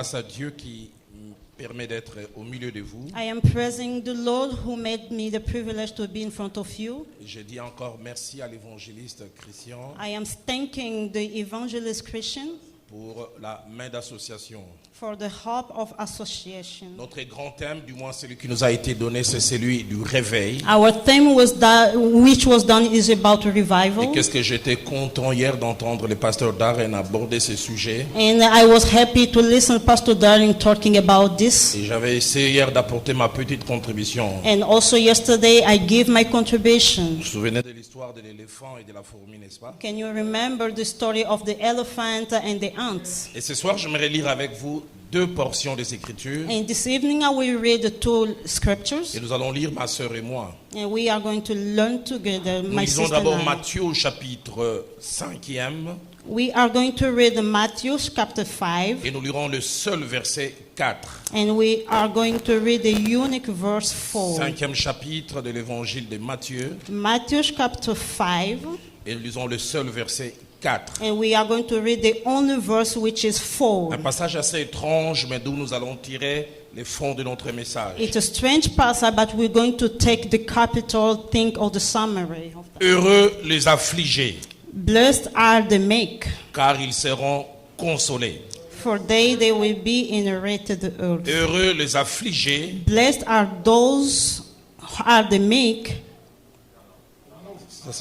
grâce à Dieu qui me permet d'être au milieu de vous. I am praising the Lord who made me the privilege to be in front of you. Je dis encore merci à l'évangéliste Christian I am thanking the evangelist Christian pour la main d'association. for the help of association. Notre grand thème, du moins celui qui nous a été donné, c'est celui du réveil. Our theme was that which was done is about Et revival. qu'est-ce que j'étais content hier d'entendre le pasteur Darren aborder ce sujet. And I was happy to listen Pastor Darling talking about this. Et j'avais essayé hier d'apporter ma petite contribution. And also yesterday I gave my contribution. Vous vous souvenez de l'histoire de l'éléphant et de la fourmi, n'est-ce pas? Can you remember the story of the elephant and the ants? Et ce soir, j'aimerais lire avec vous deux portions des Écritures. And this evening I will read the two scriptures. Et nous allons lire, ma sœur et moi. And we are going to learn together, Nous my lisons sister and d'abord I. Matthieu au chapitre 5e. We are going to read Matthew chapter 5. Et nous lirons le seul verset 4. And we are going to read the unique verse 4. 5e chapitre de l'évangile de Matthieu. Matthew chapter 5. Et nous lisons le seul verset 4. And we are going to read the only verse which is 4. Un passage assez étrange, mais d'où nous allons tirer les fonds de notre message. It's a strange passage, but we're going to take the capital thing or the summary of that. Heureux les affligés, Blessed are the meek, car ils seront consolés. for they will be inherited the earth. Heureux les affligés, Blessed are those who are the meek.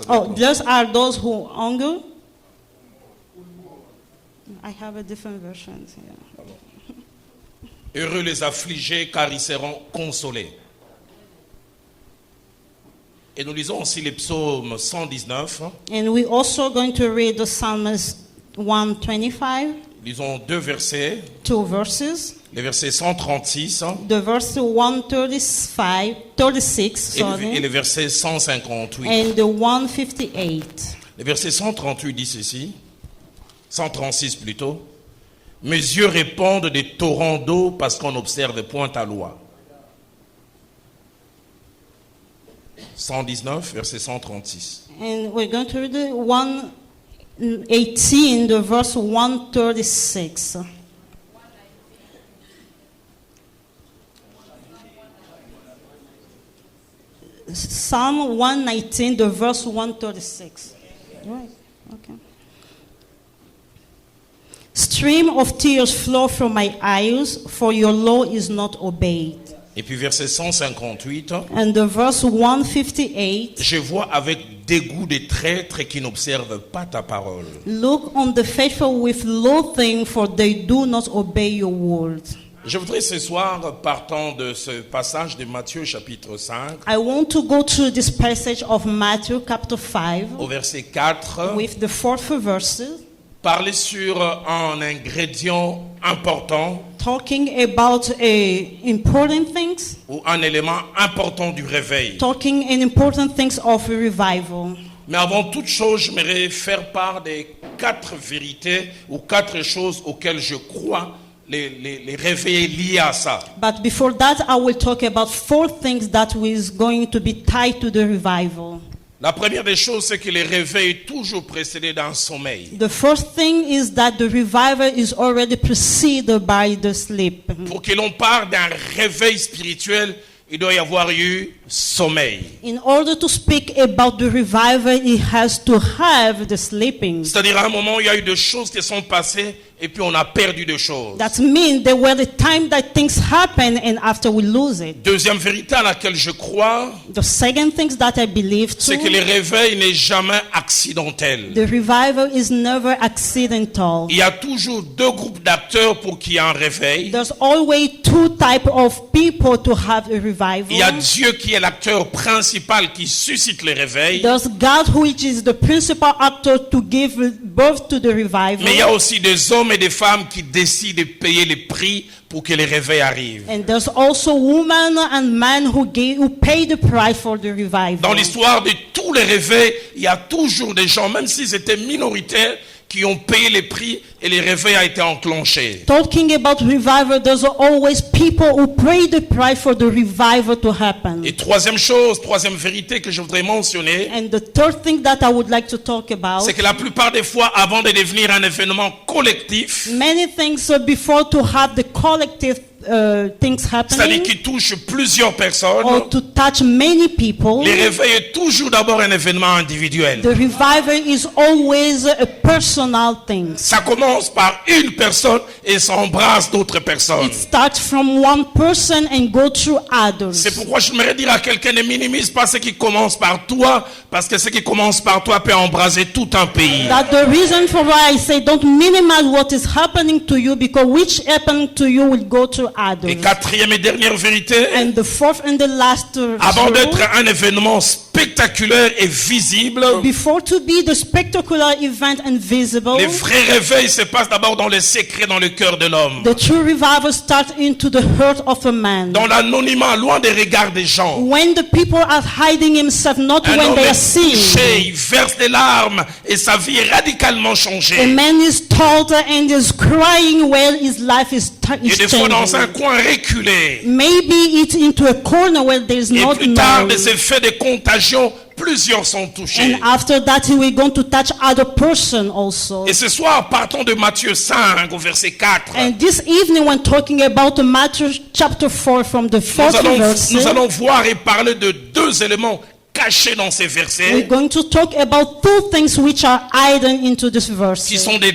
Oh, blessed are those who hunger. I have a different version here. heureux les affligés, car ils seront consolés. Et nous lisons aussi les psaumes 119. And we also going to read the Psalms 125, Lisons deux versets. two verses. Les versets 136 The verse 135, 36, et sorry, le verset 158. and the 158. Le verset 138 dit ceci, 136 plutôt. Mes yeux répondent des torrents d'eau parce qu'on n'observe point ta loi. 119, verset 136. And we're going to read the 118, the verse 136. Psalm 119, the verse 136. Right, okay. Stream of tears flow from my eyes, for your law is not obeyed. Et puis verset 158. And the verse 158, Je vois avec dégoût des traîtres qui n'observent pas ta parole. look on the faithful with loathing, for they do not obey your word. Je voudrais ce soir, partant de ce passage de Matthieu chapitre 5, I want to go to this passage of Matthew chapter 5 au verset 4, with the fourth verse, parler sur un ingrédient important talking about important things, ou un élément important du réveil. talking in important things of revival. Mais avant toute chose, j'aimerais faire part des 4 vérités ou 4 choses auxquelles je crois les réveils liés à ça. But before that, I will talk about 4 things that is going to be tied to the revival. La première des choses, c'est que les réveils est toujours précédé d'un sommeil. The first thing is that the revival is already preceded by the sleep. Pour que l'on parle d'un réveil spirituel, il doit y avoir eu sommeil. In order to speak about the revival, it has to have the sleeping. C'est-à-dire à un moment, il y a eu des choses qui sont passées et puis on a perdu des choses. That means there were the time that things happen and after we lose it. Deuxième vérité à laquelle je crois, The second thing that I believe c'est que le too, réveil n'est jamais accidentel. the revival is never accidental. Il y a toujours 2 groupes d'acteurs pour qu'il y ait un réveil. There's always 2 types of people to have a revival. Il y a Dieu qui est l'acteur principal qui suscite le réveil. There's God who is the principal actor to give birth to the revival. Mais il y a aussi des hommes et des femmes qui décident de payer les prix pour que le réveil arrive. And there's also women and men who pay the price for the revival. Dans l'histoire de tous les réveils, il y a toujours des gens, même s'ils étaient minoritaires, qui ont payé les prix et le réveil a été enclenché. Talking about revival, there's always people who pay the price for the revival to happen. Et troisième vérité que je voudrais mentionner, And the third thing that I would like to talk about, c'est que la plupart des fois, avant de devenir un événement collectif, many things before to have the collective things c'est-à-dire happening qui touche plusieurs personnes, or to touch many people, le réveil est toujours d'abord un événement individuel. the revival is always a personal thing. Ça commence par une personne et ça embrasse d'autres personnes. It starts from one person and go through others. C'est pourquoi je voudrais dire à quelqu'un, ne minimise pas ce qui commence par toi, parce que ce qui commence par toi peut embraser tout un pays. That's the reason for why I say don't minimize what is happening to you, because which happening to you will go through others. Et quatrième et dernière vérité, And the fourth and the last avant d'être rule, un événement spectaculaire et visible, before to be the spectacular event and visible, les vrais réveils se passent d'abord dans le secret, dans le cœur de l'homme. the true revival starts into the heart of a man. Dans l'anonymat, loin des regards des gens. When the people are hiding himself, not Un when homme they are est seeing. touché, il verse des larmes et sa vie est radicalement A changée. man is told and is crying while his life is Et des fois dans un changing. coin reculé. Maybe it's into a corner where there is Et not plus tard, noise. des effets de contagion, plusieurs sont touchés. And after that, he will going to touch other person also. Et ce soir, partons de Matthieu 5 au verset 4. And this evening, when talking about Matthew chapter 4 from the fourth verse, Nous allons voir et parler de deux éléments cachés dans ces we're versets going to talk about two things which are hidden into this verse, qui sont des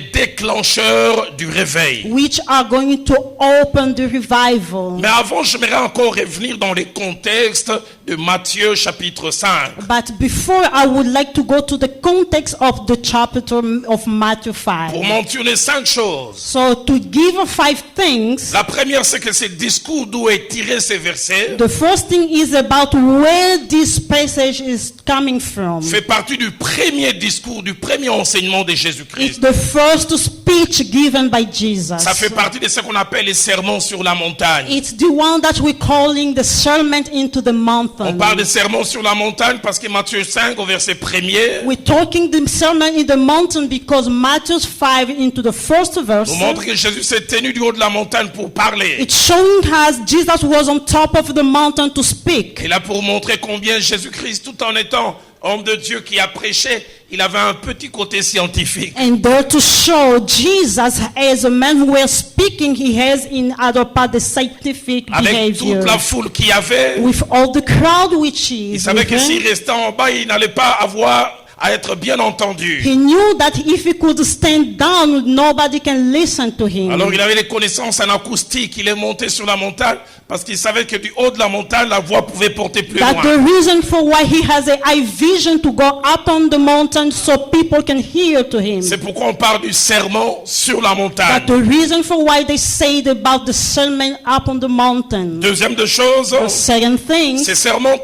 déclencheurs du réveil. which are going to open the revival. Mais avant, j'aimerais encore revenir dans les contextes de Matthieu chapitre 5. But before, I would like to go to the context of the chapter of Matthew Pour 5. mentionner 5 choses. So to give 5 things, La première, c'est que ce discours d'où est tiré ces versets the first thing is about where this passage is coming from. fait partie du premier discours, du premier enseignement de It's Jésus-Christ. the first speech given by Jesus. Ça fait partie de ce qu'on appelle les sermons sur la montagne. It's the one that we're calling the sermon into the On mountain. parle de sermons sur la montagne parce que Matthieu 5 au verset 1er We're talking the sermon in the mountain because Matthew 5 into the first verse, nous montre que Jésus s'est tenu du haut de la montagne pour parler. it's showing us Jesus was on top of the mountain to speak. Et là pour montrer combien Jésus-Christ, tout en étant homme de Dieu qui a prêché, il avait un petit côté scientifique. And there to show Jesus as a man who was speaking, he has in other part the scientific Avec toute behavior. la foule qu'il y avait, With all the crowd which il is savait with que s'il him, restait en bas, il n'allait pas avoir à être bien entendu. he knew that if he could stand down, nobody can listen to him. Alors il avait les connaissances en acoustique, il est monté sur la montagne parce qu'il savait que du haut de la montagne, la voix pouvait porter plus That's the loin. reason for why he has a eye vision to go up on the mountain so people can hear to him. C'est pourquoi on parle du sermon sur la montagne. That's the reason for why they say about the sermon up on the mountain. Deuxième de choses, The second thing, ces sermons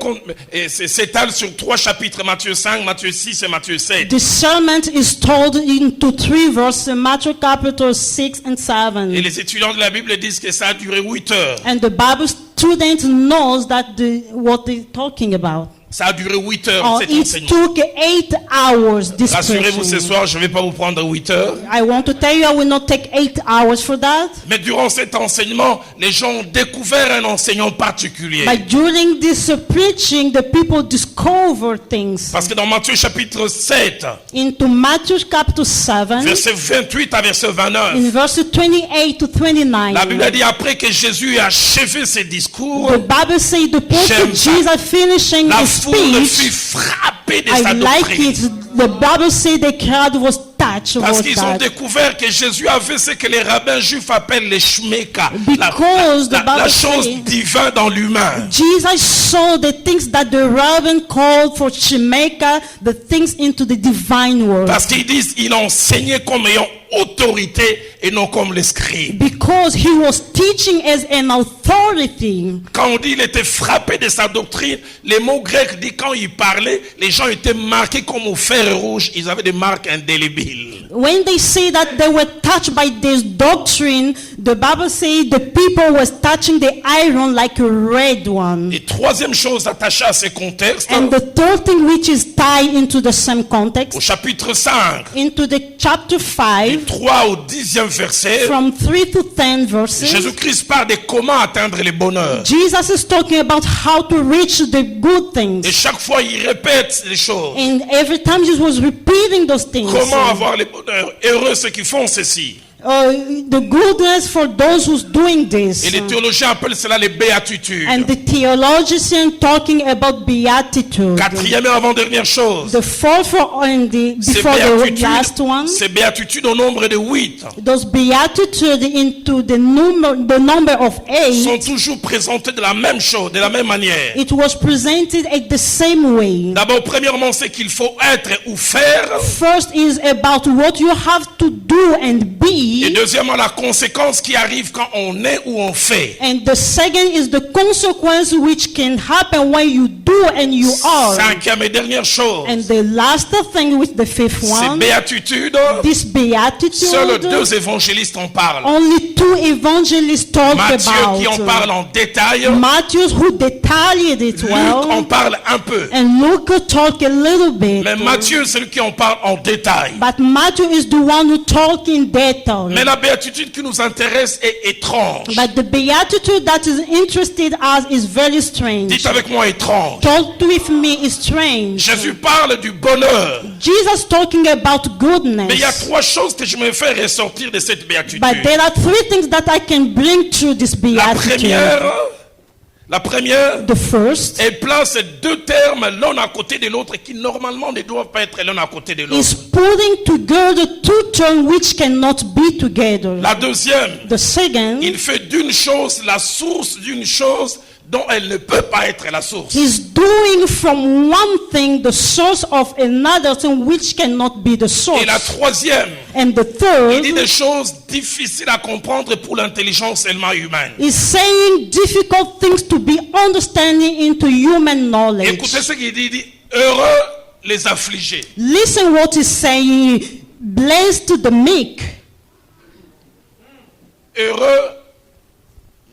s'étalent sur 3 chapitres, Matthieu 5, Matthieu 6 et Matthieu 7. the sermon is told into 3 verses, Matthew chapter 6 and 7. Et les étudiants de la Bible disent que ça a duré 8 heures. And the Bible student knows that what they're talking about. Ça a duré 8 heures, Oh, cet it enseignement. took 8 hours, this Rassurez-vous, ce preaching. soir, je ne vais pas vous prendre 8 heures. I want to tell you, I will not take 8 hours for that. Mais durant cet enseignement, les gens ont découvert un enseignant particulier. But during this preaching, the people discover things. Parce que dans Matthieu chapitre 7, Into Matthew chapter 7, verset 28 à verset 29, in verse 28 to 29, la Bible a dit après que Jésus ait achevé ses discours, the Bible says the point J'aime of ça. Jesus finishing la his foule fut speech, frappée de I sa like doctrine. it. The Bible says the crowd was touched. Parce Was qu'ils ont that. découvert que Jésus avait ce que les rabbins juifs appellent les shmeka, Because the la Bible chose says- divine dans l'humain. Jesus saw the things that the rabbin called for Shemaiah, the things into the divine world. Parce qu'ils disent, il enseignait comme ayant autorité et non comme les scribes. Because he was teaching as an authority. Quand on dit il était frappé de sa doctrine, les mots grecs dit quand il parlait, les gens étaient marqués comme au fer rouge, ils avaient des marques indélébiles. When they say that they were touched by this doctrine, the Bible says the people was touching the iron like a red one. Et troisième chose attachée à ces contextes, And the third thing which is tied into the same context, au chapitre 5, into the chapter 5, 3 au 10e verset, from 3 to 10 verses, Jésus-Christ parle de comment atteindre le bonheur. Jesus is talking about how to reach the good things. Et chaque fois, il répète les choses. And every time Jesus was repeating those things. Comment avoir le bonheur? Heureux ceux qui font ceci. The goodness for those who's doing this. Et les théologiens appellent cela les béatitudes. And the theologian talking about beatitude. Quatrième et avant-dernière chose. The fourth and before the last one. Ces béatitudes au nombre de 8. Those beatitudes into the number of 8. Sont toujours présentées de la même chose, de la même manière. It was presented at the same way. D'abord, premièrement, c'est qu'il faut être ou faire. First is about what you have to do and be. Et deuxièmement, la conséquence qui arrive quand on est ou on fait. And the second is the consequence which can happen when you do and you are. Cinquième et dernière chose. And the last thing with the fifth one. Ces béatitudes. This beatitude. Seuls 2 évangélistes en parlent. Only 2 evangelists talk Matthieu about. qui en parle en détail. Matthew who detailed it well. Luc en parle un peu. And Luke talk a little bit. Mais Matthieu, c'est lui qui en parle en détail. But Matthew is the one who talk in detail. Mais la béatitude qui nous intéresse est étrange. But the beatitude that is interested us is very strange. Dites avec moi étrange. Talk with me is strange. Jésus parle du bonheur. Jesus talking about goodness. Mais il y a 3 choses que je me fais ressortir de cette béatitude. But there are 3 things that I can bring to this beatitude. La première, the first, elle place 2 termes l'un à côté de l'autre qui normalement ne doivent pas être l'un à côté de l'autre. is putting together 2 terms which cannot be together. La deuxième, The second, il fait d'une chose la source d'une chose dont elle ne peut pas être la source. he's doing from one thing the source of another thing which cannot be the source. Et la troisième, And the il dit third des choses difficiles à comprendre pour l'intelligence seulement humaine. is saying difficult things to be understanding into human knowledge. Écoutez ce qu'il dit, il dit heureux les affligés. Listen what he's saying. Blessed the meek. Heureux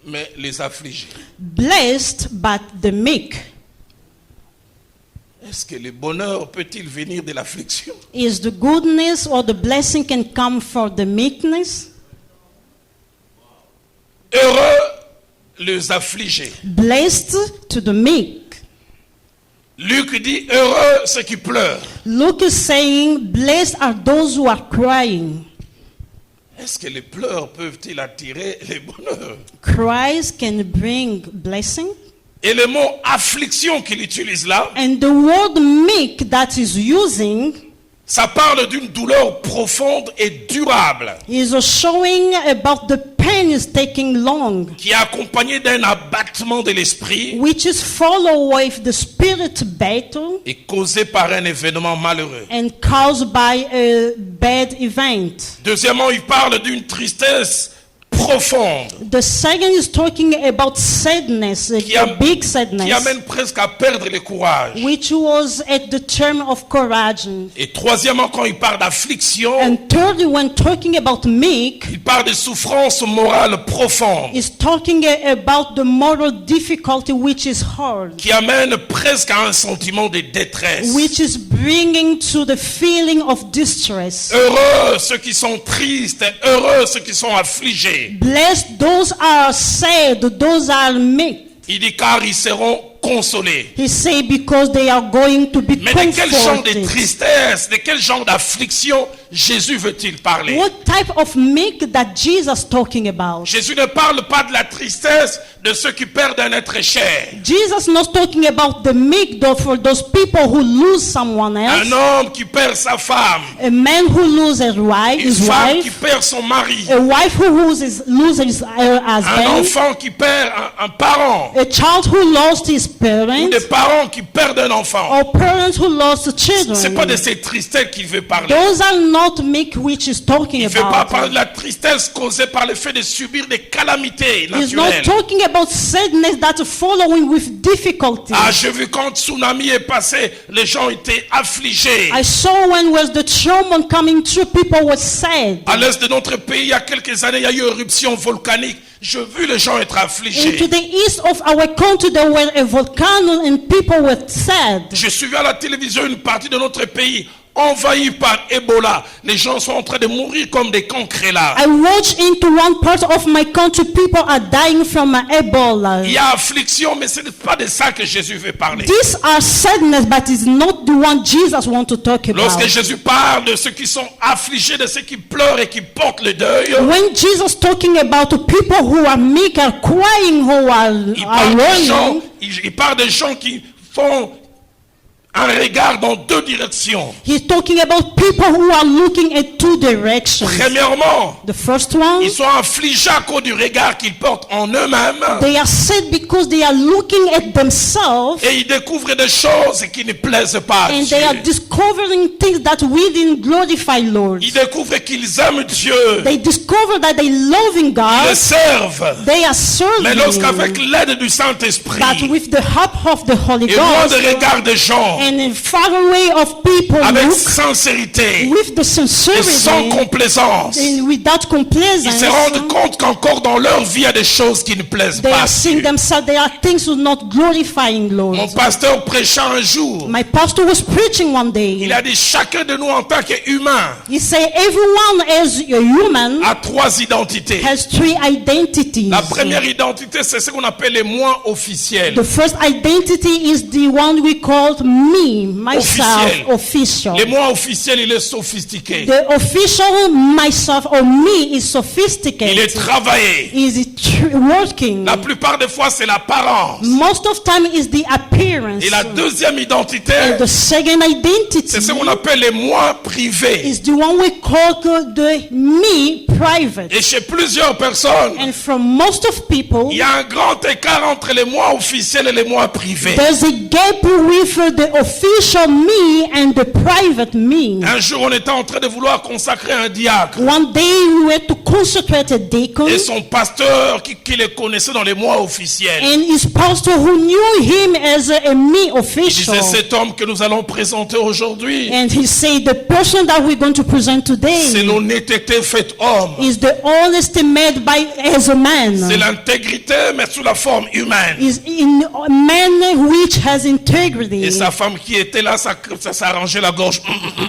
mais les affligés. Blessed but the meek. Est-ce que le bonheur peut-il venir de l'affliction? Is the goodness or the blessing can come for the meekness? Heureux les affligés. Blessed to the meek. Luc dit heureux ceux qui pleurent. Luke is saying, blessed are those who are crying. Est-ce que les pleurs peuvent-ils attirer le bonheur? Cries can bring blessing. Et le mot affliction qu'il utilise là, And the word meek that is using ça parle d'une douleur profonde et durable is showing about the pain is taking long, qui est accompagnée d'un abattement de l'esprit which is followed with the spirit battle et causé par un événement malheureux. and caused by a bad event. Deuxièmement, il parle d'une tristesse profonde The second is talking about sadness, a big qui sadness, amène presque à perdre le courage. which was at the term of courage. Et troisièmement, quand il parle d'affliction, And thirdly, when talking about meek, il parle de souffrance morale profonde is talking about the moral difficulty which is hard, qui amène presque à un sentiment de détresse. which is bringing to the feeling of distress. Heureux ceux qui sont tristes, heureux ceux qui sont affligés. Blessed those are sad, those are meek. Il dit car ils seront consolés. He say because they are going to be Mais de quel genre de comforted. tristesse, de quel genre d'affliction Jésus veut-il parler? What type of meek that Jesus talking about? Jésus ne parle pas de la tristesse de ceux qui perdent un être cher. Jesus not talking about the meek though for those people who lose someone else. Un homme qui perd sa femme. A man who loses Une his femme qui wife. perd son mari. A wife who loses her Un husband. enfant qui perd un parent. A child who lost his ou parents des parents qui perdent un enfant. or parents who lost C'est pas de children. ces tristesses qu'il veut parler. Those are not make which is talking Il ne veut pas about. parler de la tristesse causée par le fait de subir des calamités He's not naturelles. talking about sadness that following with difficulty. Ah, j'ai vu quand tsunami est passé, les gens étaient affligés. I saw when was the trauma coming through, people were sad. À l'est de notre pays, il y a quelques années, il y a eu une éruption volcanique. J'ai vu les gens être affligés. Into the east of our country, there was a volcano and people were sad. J'ai suivi à la télévision une partie de notre pays envahi par Ebola. Les gens sont en train de mourir comme des cancres là. I watched into one part of my country, people are dying from Ebola. Il y a affliction, mais ce n'est pas de ça que Jésus veut parler. These are sadness, but it's not the one Jesus wants to talk about. Lorsque Jésus parle de ceux qui sont affligés, de ceux qui pleurent et qui portent le deuil, When Jesus talking about the people who are meek, are crying, who are running, il parle des gens qui font un regard dans deux directions. he's talking about people who are looking at two directions. Premièrement, The first one, ils sont affligés à cause du regard qu'ils portent en eux-mêmes they are sad because they are looking at themselves et ils découvrent des choses qui ne plaisent pas à and Dieu. they are discovering things that we didn't glorify Lord. Ils découvrent qu'ils aiment Dieu, They discover that they loving ils God, le servent. they are Mais lorsqu'avec serving, l'aide du but Saint-Esprit with the help of the Holy et loin Ghost des regards des gens, and far away of people avec look sincérité with the et sans sincerity complaisance, and without ils complaisance, se rendent compte qu'encore dans leur vie, il y a des choses qui ne plaisent they pas à are seeing Dieu. themselves, there are things who are not glorifying Lord. Mon pasteur prêcha un jour. My pastor was preaching one Il day. a dit chacun de nous en tant qu'humain He said everyone as a human a trois identités. has three identities. La première identité, c'est ce qu'on appelle les moi officiels. The first identity is the one we call me, myself, official. Les moi officiels, il est sophistiqué. The official myself or me is Il est sophisticated. travaillé. Is working. La plupart des fois, c'est l'apparence. Most of time is the appearance. Et la deuxième identité, And the second identity c'est ce qu'on appelle les moi privés. is the one we call the me private. Et chez plusieurs personnes, And from most of people, il y a un grand écart entre les moi officiels et les moi privés. there's a gap with the official me and the private me. Un jour, on était en train de vouloir consacrer un diacre. One day we were to consecrate a deacon, Et son pasteur qui le connaissait dans les mois officiels. and his pastor who knew him as a me Il official. disait, cet homme que nous allons présenter aujourd'hui, And he said, the person that we're going to present c'est today l'honnêteté faite homme. is the honesty made by as a C'est man. l'intégrité, mais sous la forme humaine. Is in a man which has Et integrity. sa femme qui était là, ça s'arrangeait la gorge.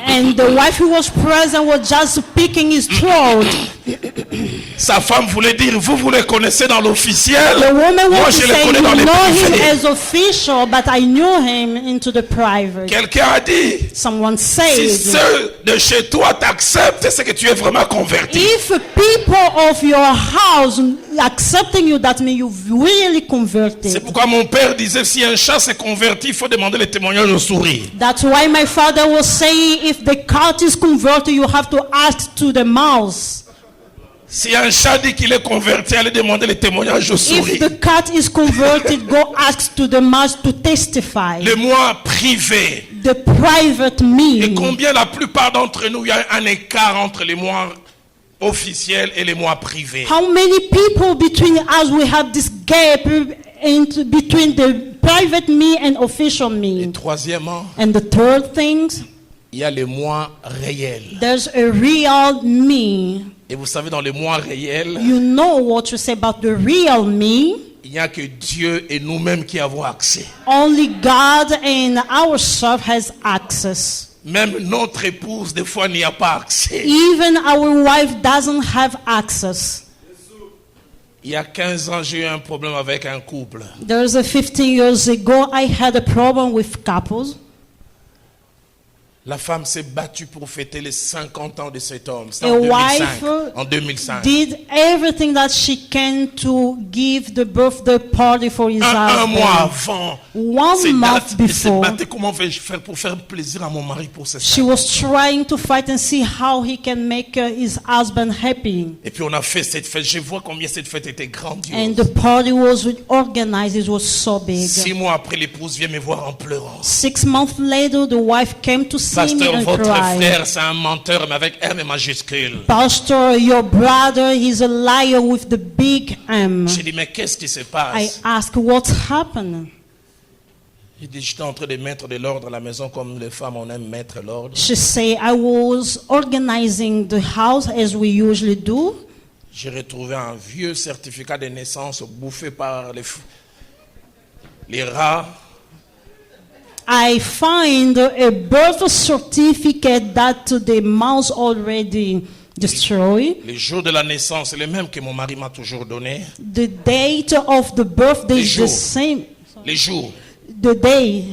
And the wife who was present was just picking his throat. Sa femme voulait dire, vous les connaissez dans l'officiel. The woman Moi, wanted je to les say, connais you dans les know him privés. as official, but I knew him into the private. Quelqu'un a dit, Someone si said, ceux de chez toi t'acceptent, c'est que tu es vraiment converti. if people of your house accepting you, that means you've really C'est converted. pourquoi mon père disait, si un chat s'est converti, il faut demander les témoignages aux souris. That's why my father will say, if the cat is converted, you have to ask to the mouse. Si un chat dit qu'il est converti, allez demander les témoignages aux souris. If the cat is converted, go ask to the mouse to testify. Le moi privé. The private Et me. combien la plupart d'entre nous, il y a un écart entre les mois officiels et les mois privés. How many people between us we have this gap between the private me and official Et me? troisièmement, And the third thing, il y a les mois réels. there's a real me. Et vous savez, dans les mois réels, You know what you say about the real me. il n'y a que Dieu et nous-mêmes qui avons accès. Only God and ourselves has access. Même notre épouse, des fois, n'y a pas accès. Even our wife doesn't have access. Il y a 15 ans, j'ai eu un problème avec un couple. There's a 15 years ago, I had a problem with couples. La femme s'est battue pour fêter les 50 ans de cet homme. C'était A en 2005. wife En 2005. did everything that she can to give the birthday party for his Un mois husband. avant. 1 Ces month dates, elle s'est before, battue. Comment vais-je faire pour faire plaisir à mon mari pour ces she 5 ans? was trying to fight and see how he can make his husband happy. Et puis on a fait cette fête. Je vois combien cette fête était And grandiose. the party was organized. It was so big. 6 mois après, l'épouse vient me voir en pleurant. 6 months later, the wife came to see me Pasteur, and votre cried. frère, c'est un menteur, mais avec M majuscule. Pastor, your brother, he's a liar with the big M. J'ai dit, mais qu'est-ce qui se I passe? asked, what happened? Il dit, j'étais en train de mettre de l'ordre à la maison comme les femmes, on aime mettre l'ordre. She said, I was organizing the house as we usually do. J'ai retrouvé un vieux certificat de naissance bouffé par les rats. I find a birth certificate that the mouse already destroyed. Les jours de la naissance, c'est le même que mon mari m'a toujours donné. The date of the birthday Les is the jours. same. Les jours, The day,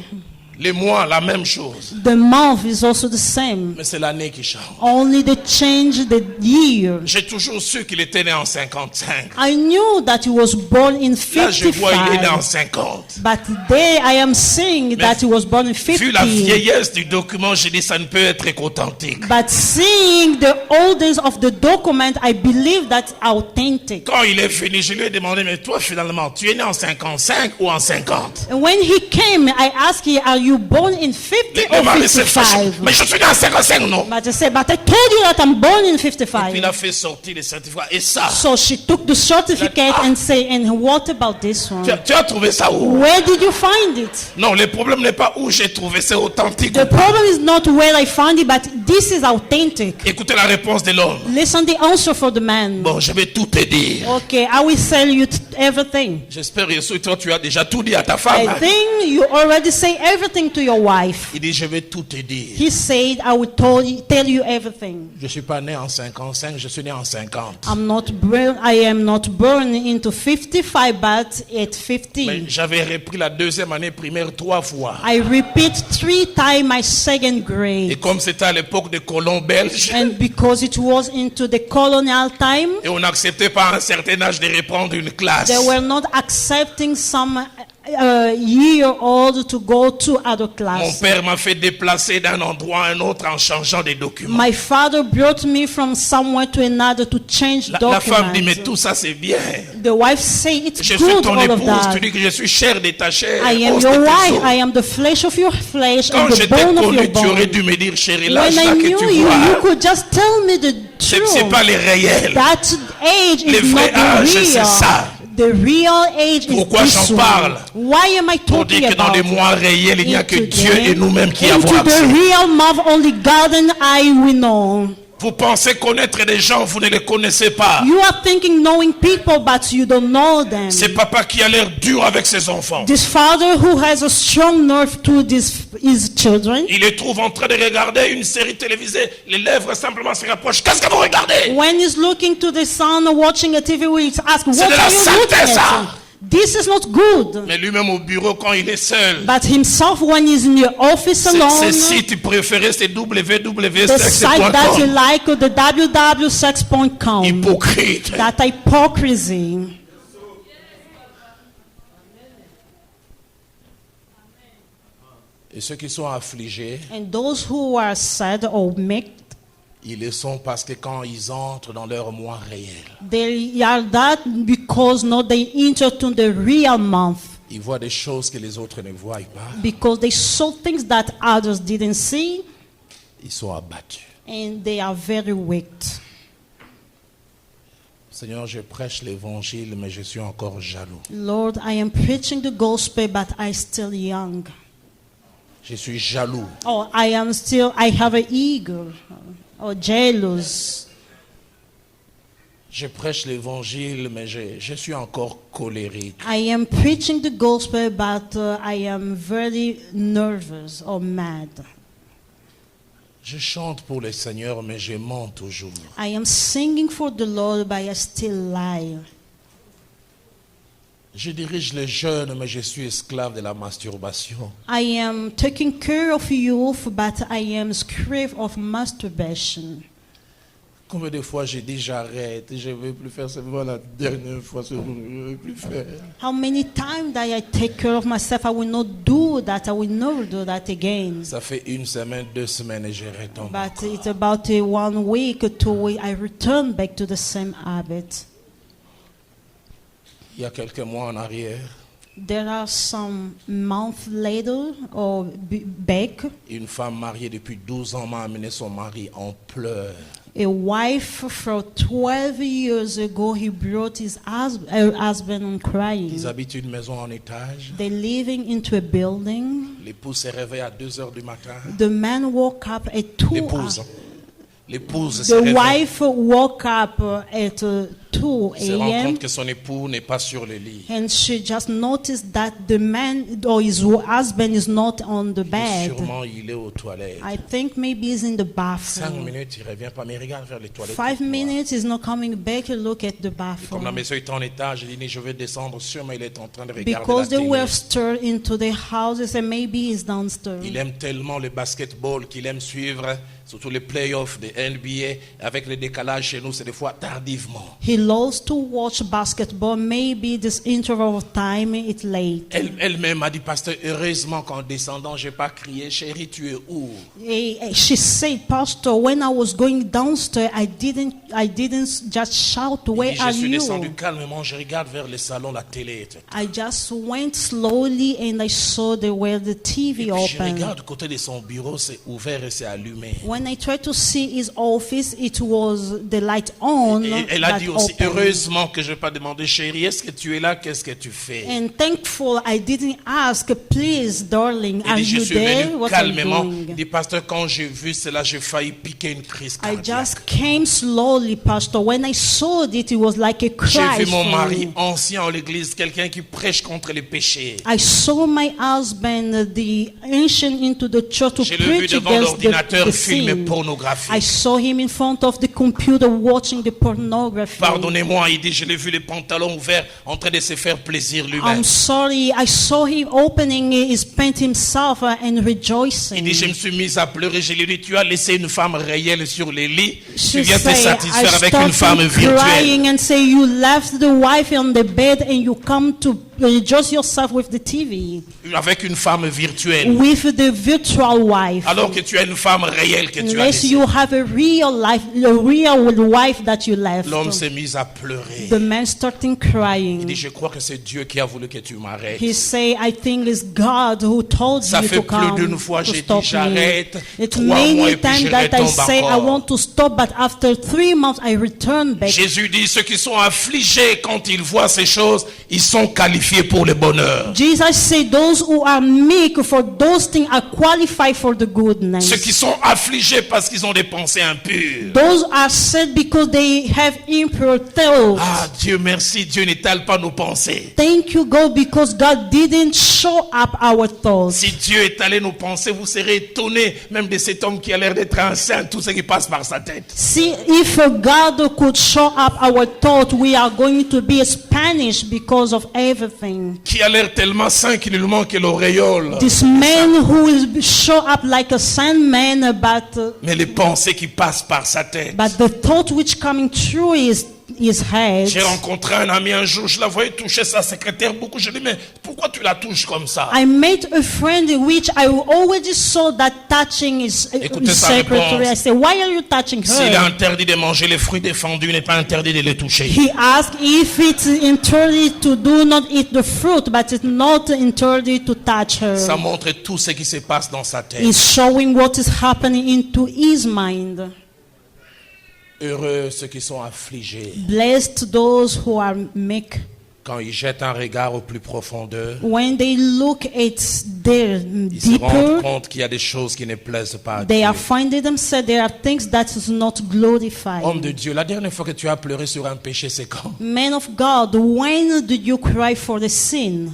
les mois, la même chose. the month is also the same. Mais c'est l'année qui change. Only they change the year. J'ai toujours su qu'il était né en 55. I knew that he was born in Là, je vois, il est né en 55. 50. But today I am seeing that he was born in Vu la 50. vieillesse du document, j'ai dit, ça ne peut être qu'authentique. But seeing the oldest of the document, I believe that's authentic. Quand il est fini, je lui ai demandé, mais toi, finalement, tu es né en 55 ou en 50? And when he came, I asked him, are you born in 50 Le or mari s'est fâché. 55? Mais je suis né en 55, non? But I said, but I told you that I'm born in Puis il 55. a fait sortir les certificats. Et ça, So she took the certificate and said, and what about this one? tu as trouvé ça où? Where did you find it? Non, le problème n'est pas où j'ai trouvé, c'est authentique. The problem is not where I found it, but this is authentic. Écoutez la réponse de l'homme. Listen the answer for the man. Bon, je vais tout te dire. Okay, I will tell you everything. J'espère, Yesu, toi, tu as déjà tout dit à ta I femme. think you already say everything to your wife. Il dit, je vais tout te dire. He said, I will tell you everything. Je ne suis pas né en 55, je suis né en 50. I am not born into 55, but at 50. Mais j'avais repris la deuxième année primaire 3 fois. I repeat 3 times my second Et grade. comme c'était à l'époque des colons belges, And because it was into the colonial time, et on n'acceptait pas à un certain âge de reprendre une classe. they were not accepting some year old to go to other Mon class. père m'a fait déplacer d'un endroit à un autre en changeant des documents. My father brought me from somewhere to another to change La femme dit, mais documents. tout ça c'est bien. The wife say it's Je suis good, ton all of épouse, tu that. dis que je suis chair de ta chair. I am os de your tes wife. os. I am the flesh of your flesh Quand and je the t'ai bone of your connu, tu aurais bone. dû me dire, chérie, l'âge When I là que knew tu you, you vois, could just tell me the c'est truth. pas les réels. That age Le is not vrai the âge, c'est real. ça. The real age Pourquoi is this j'en one. parle? Why am I Pour talking dire que dans about les mois réels, il n'y a que it Dieu today? et nous-mêmes qui avons Into the accès. real month, only God and I we know. Vous pensez connaître des gens, vous ne les connaissez pas. You are thinking knowing people, but you don't know them. C'est papa qui a l'air dur avec ses enfants. This father who has a strong nerve to his children. Il les trouve en train de regarder une série télévisée. Les lèvres simplement se rapprochent. Qu'est-ce que vous regardez? When he's looking to the son watching a TV, we ask, what C'est de la are you looking saleté, ça. at? This is not good. Mais lui-même au bureau, quand il est seul, But himself, when he's in the office alone, ses sites préférés, c'est the www.sex.com. site that you like, the www.sex.com. Hypocrite. That hypocrisy. Et ceux qui sont affligés, And those who are sad or mixed, ils le sont parce que quand ils entrent dans leur mois réel, they are that because not they enter to the real month. ils voient des choses que les autres ne voient pas. Because they saw things that others didn't see, Ils sont abattus. and they are very weak. Seigneur, je prêche l'évangile, mais je suis encore jaloux. Lord, I am preaching the gospel, but I still young. Je suis jaloux. Oh, I have an ego or jealous. Je prêche l'évangile, mais je suis encore colérique. I am preaching the gospel, but I am very nervous or mad. Je chante pour le Seigneur, mais je mens toujours. I am singing for the Lord, but I still lie. Je dirige les jeunes, mais je suis esclave de la masturbation. I am taking care of youth, but I am slave of masturbation. Combien de fois j'ai dit j'arrête, je ne veux plus faire, c'est vraiment la dernière fois, je ne veux plus faire. How many times that I take care of myself, I will not do that, I will never do that again. Ça fait 1 semaine, 2 semaines et je retombe. But it's about 1 week, 2 weeks, I return back to the same habit. Il y a quelques mois en arrière, There are some months later or back, une femme mariée depuis 12 ans m'a amené son mari en pleurs. a wife for 12 years ago, he brought her husband on crying. Ils habitent une maison en étage. They living into a building. L'épouse s'est réveillée à 2 heures du matin. The man woke up at 2 L'épouse. hours. L'épouse s'est The réveillée. wife woke up at 2 Se rend a.m. compte que son époux n'est pas sur le lit. and she just noticed that the man or his husband is not on the Et bed. sûrement il est aux toilettes. I think maybe he's in the 5 bathroom. minutes, il revient pas, mais il regarde vers les toilettes. 5 pour voir. minutes, he's not coming back. Look at the Comme la bathroom. maison est en étage, il dit je vais descendre sûrement il est en train de regarder Because la they were télé. stirred into the houses and maybe he's downstairs. Il aime tellement le basketball qu'il aime suivre, surtout les playoffs de NBA. Avec le décalage chez nous, c'est des fois tardivement. He loves to watch basketball. Maybe this interval of time it's late. Elle-même a dit, pasteur, heureusement qu'en descendant, je n'ai pas crié, chérie, tu es où? She said, Pastor, when I was going downstairs, I didn't just shout, Il where dit, are je suis descendu you? calmement, je regarde vers le salon, la télé, etc. I just went slowly and I saw where the Et TV puis je open. regarde du côté de son bureau, c'est ouvert et c'est allumé. When I tried to see his office, it was the light on. Et elle a that dit aussi, opened. heureusement que je n'ai pas demandé, chérie, est-ce que tu es là, qu'est-ce que tu fais? And thankful I didn't ask, please, darling, Il are dit, je you suis there? venu What are you calmement. doing? Il dit, pasteur, quand j'ai vu cela, j'ai failli piquer une crise I cardiaque. just came slowly, Pastor. When I saw it was like a J'ai cry vu mon for mari me. ancien en l'église, quelqu'un qui prêche contre les péchés. I saw my husband, the ancient into the church to Je l'ai vu preach devant against l'ordinateur the filmer sin. pornographie. I saw him in front of the computer watching the pornography. Pardonnez-moi, il dit, je l'ai vu les pantalons ouverts en train de se faire plaisir lui-même. I'm sorry, I saw him opening his pant himself and rejoicing. Il dit, je me suis mis à pleurer. Je lui ai dit, tu as laissé une femme réelle sur les lits. She Tu viens te say, satisfaire I avec une femme started virtuelle. crying and say, you left the wife on the bed and you come to rejoice yourself with the TV, Avec une femme virtuelle. with the virtual wife. Alors que tu as une femme réelle que tu as Unless laissée. you have a real life, a real wife that you left. L'homme s'est mis à pleurer. The man started crying. Il dit, je crois que c'est Dieu qui a voulu que tu m'arrêtes. He say, I think it's God who told Ça you fait to plus come d'une fois, to j'ai stop dit, j'arrête. me. It's 3 mois many et puis je times that I retombe say I encore. want to stop, but after 3 months I return back. Jésus dit, ceux qui sont affligés quand ils voient ces choses, ils sont qualifiés pour le bonheur. Jesus said, those who are meek for those things are qualified for the goodness. Ceux qui sont affligés parce qu'ils ont des pensées impures. Those are sad because they have impure thoughts. Ah, Dieu merci, Dieu n'étale pas nos pensées. Thank you, God, because God didn't show up our thoughts. Si Dieu étalait nos pensées, vous serez étonnés même de cet homme qui a l'air d'être un saint, tout ce qui passe par sa tête. See, if God could show up our thoughts, we are going to be Spanish because of everything. Qui a l'air tellement saint qu'il lui manque l'auréole. This man who will show up like a saint man, Mais les pensées qui passent par sa tête. but the thought which coming through his head. J'ai rencontré un ami un jour, je la voyais toucher sa secrétaire beaucoup. Je lui dis, mais pourquoi tu la touches comme ça? I met a friend which I already saw that touching his Écoutez sa secretary. réponse. I said, why are you touching S'il est her? interdit de manger les fruits défendus, il n'est pas interdit de les toucher. He asked if it's interdit to do not eat the fruit, but it's not interdit to touch her. Ça montre tout ce qui se passe dans sa tête. It's showing what is happening into his mind. Heureux ceux qui sont affligés Blessed those who are meek. quand ils jettent un regard au plus profond d'eux. When they look at their Ils se rendent deeper, compte qu'il y a des choses qui ne plaisent pas à they Dieu. are finding themselves, there are things that is not glorified. Homme de Dieu, la dernière fois que tu as pleuré sur un péché, c'est quand? Man of God, when did you cry for the sin?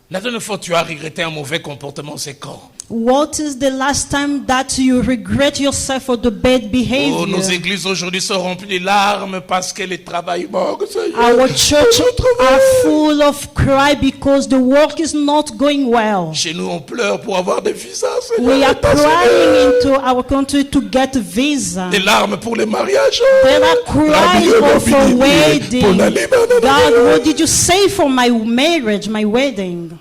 La dernière fois que tu as regretté un mauvais comportement, c'est quand? What is the last time that you regret yourself for the bad Oh, nos behavior? églises aujourd'hui sont remplies de larmes parce que le travail manque. Our church are full of cry because the work is not going well. Chez nous, on pleure pour avoir des visas. We are crying into our country to get a visa. Des larmes pour les mariages. There are cries for wedding. God, what did you say for my marriage, my wedding?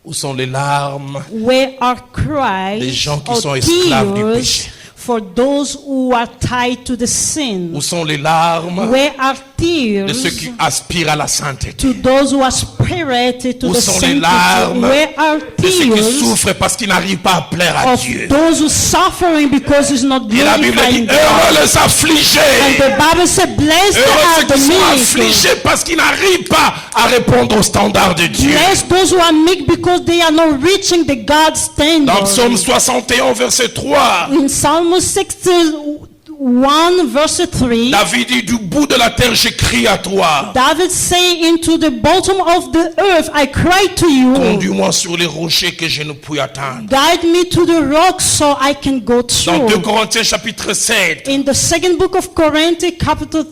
Où sont les larmes Where are des cries gens qui or sont esclaves du tears péché? for those who are tied to the sin? Où sont les larmes Where are de ceux tears qui aspirent à la sainteté? to those who aspire to Où the sont les sanctity? larmes Where are de ceux qui tears souffrent parce qu'ils n'arrivent pas à plaire à of Dieu? those who suffering because it's not Et la Bible glorifying dit, God? heureux les And affligés. the Bible said, blessed Heureux are ceux the qui sont meek. affligés parce qu'ils n'arrivent pas à répondre aux standards de Dieu. Blessed those who are meek because they are not reaching the God Dans Psaume standard. 61, verset 3, In Psalm 61 verse 3, David dit, du bout de la terre, je crie à toi. David say, into the bottom of the earth I cry to you. Conduis-moi sur les rochers que je ne puis atteindre. Guide me to the rock so I can go Dans 2 through. Corinthiens chapitre 7, In the second book of Corinthians, chapter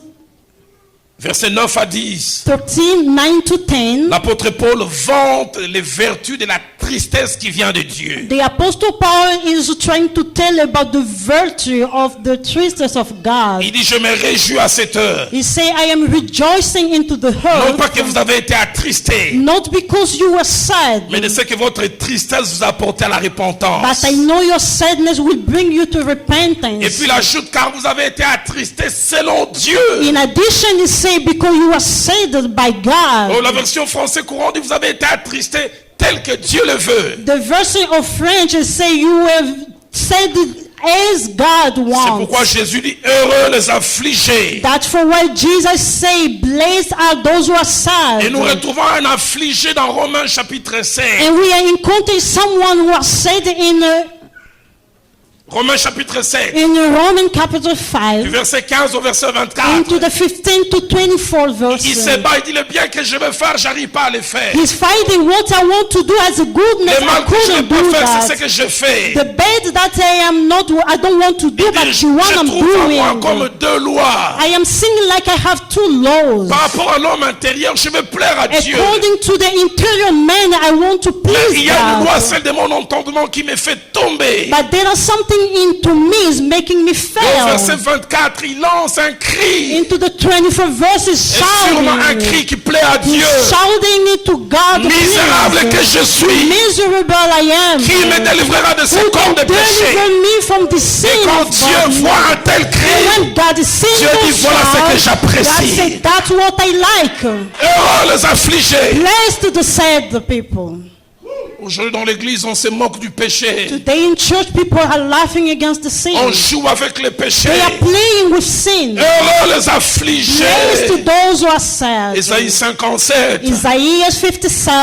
versets 9 à 10, 13, 9 to 10, l'apôtre Paul vante les vertus de la tristesse qui vient de Dieu. the Apostle Paul is trying to tell about the virtue of the tristesse of God. Il dit, je me réjouis à cette heure. He say, I am rejoicing into the Non pas que hurt, vous avez été attristés, not because you were sad, mais de ce que votre tristesse vous a porté à la repentance. but I know your sadness will bring you to Et repentance. puis il ajoute, car vous avez été attristés selon Dieu. In addition, he say, because you were saddened by Oh, God. la version française courante dit, vous avez été attristés tel que Dieu le veut. The version of French is say you were saddened as God C'est pourquoi wants. Jésus dit, heureux les affligés. That's for why Jesus say, blessed are those who are sad. Et nous retrouvons un affligé dans Romains chapitre 5. And we are encountering someone who are sad Romains chapitre 7, in Roman chapter du 5, verset 15 au verset 24. into the 15 to 24 verse. Il se bat, il dit, le bien que je veux faire, j'arrive pas à le faire. He's fighting what I want to do as a goodness. Le I mal que je ne couldn't peux do faire, c'est that. ce que je fais. The bad that I don't want to do, Il but dit, the one je I'm trouve en moi comme doing. deux lois. I am singing like I have two laws. Par rapport à l'homme intérieur, je veux plaire à Dieu. According to the interior man, I want to Mais please il y a une loi, God. celle de mon entendement, qui me fait tomber. But there is something into me is making me Et au verset fail. 24, il lance un cri. Into the 24 verses Et sûrement un shouting. cri qui plaît à Dieu. Shouting it to God. Misérable que je suis. Miserable I am. Qui me délivrera de ce Who corps can de péché? deliver me from the sin Et quand of Dieu body? voit un tel And cri, when God is seeing Dieu dit, this voilà ce que shout, j'apprécie. God said, that's what I like. heureux les affligés. Blessed the sad people. Aujourd'hui dans l'église, on se moque du péché. Today in church, people are laughing against the sin. On joue avec le péché. They are playing with sin. Heureux les affligés. Blessed those who are sad. Isaïe 57, Isaiah